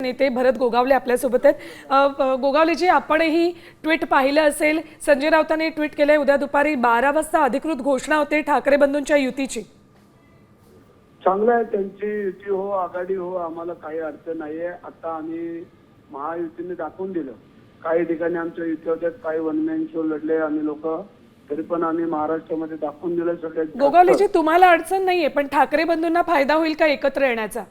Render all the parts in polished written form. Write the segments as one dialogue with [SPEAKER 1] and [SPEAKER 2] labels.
[SPEAKER 1] नेते भरत गोगावले आपल्यासोबत आहेत. गोगावलेजी, आपणही ट्विट पाहिलं असेल. संजय राऊतांनी ट्विट केलंय, उद्या दुपारी 12 वाजता अधिकृत घोषणा होते ठाकरे बंधूंच्या युतीची.
[SPEAKER 2] चांगलं आहे, त्यांची युती हो, आघाडी हो, आम्हाला काही अडचण नाहीये. आता आम्ही महायुतीने दाखवून दिलं. काही ठिकाणी आमच्या युती होत्या, काही वन मॅन शो लढले आम्ही लोक, तरी पण आम्ही महाराष्ट्रामध्ये दाखवून दिलं सगळ्यात.
[SPEAKER 1] गोगावलेजी, तुम्हाला अडचण नाहीये, पण ठाकरे बंधूंना फायदा होईल का एकत्र येण्याचा?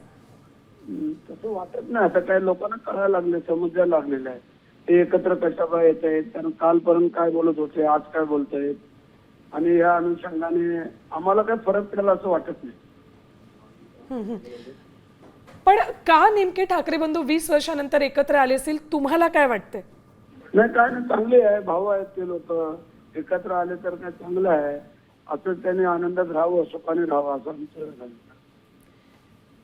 [SPEAKER 2] तसं वाटत नाही. आता काही लोकांना कळायला लागले, समजायला लागलेलं आहे ते एकत्र कशाला येत आहेत, कारण कालपर्यंत काय बोलत होते, आज काय बोलतायत, आणि या अनुषंगाने आम्हाला काही फरक पडेल असं वाटत नाही.
[SPEAKER 1] पण का नेमके ठाकरे बंधू 20 वर्षानंतर एकत्र आले असतील, तुम्हाला काय वाटतंय?
[SPEAKER 2] नाही, काय नाही, चांगले आहे, भाऊ आहेत ते लोक, एकत्र आले तर काय चांगलं आहे. असंच त्यांनी आनंदात राहावं, सुखाने राहावं असं आमचं.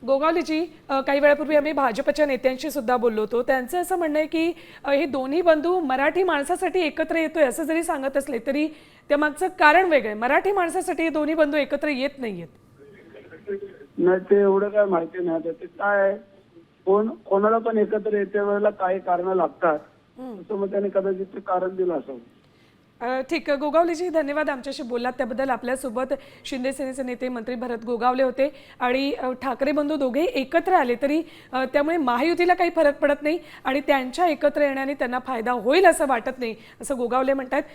[SPEAKER 1] गोगावलेजी, काही वेळापूर्वी आम्ही भाजपच्या नेत्यांशी सुद्धा बोललो होतो. त्यांचं असं म्हणणं आहे की हे दोन्ही बंधू मराठी माणसासाठी एकत्र येतोय असं जरी सांगत असले तरी त्यामागचं कारण वेगळं आहे. मराठी माणसासाठी हे दोन्ही बंधू एकत्र येत नाहीयेत.
[SPEAKER 2] नाही, ते एवढं काय माहिती नाही. आता ते काय आहे, कोणाला पण एकत्र येते वेळेला काही कारण लागतात, तसं मग त्याने कदाचित ते कारण दिलं असावं.
[SPEAKER 1] ठीक आहे गोगावलेजी, धन्यवाद आमच्याशी बोललात त्याबद्दल. आपल्यासोबत शिंदे सेनेचे नेते मंत्री भरत गोगावले होते. आणि ठाकरे बंधू दोघे एकत्र आले तरी त्यामुळे महायुतीला काही फरक पडत नाही आणि त्यांच्या एकत्र येण्याने त्यांना फायदा होईल असं वाटत नाही, असं गोगावले म्हणतात.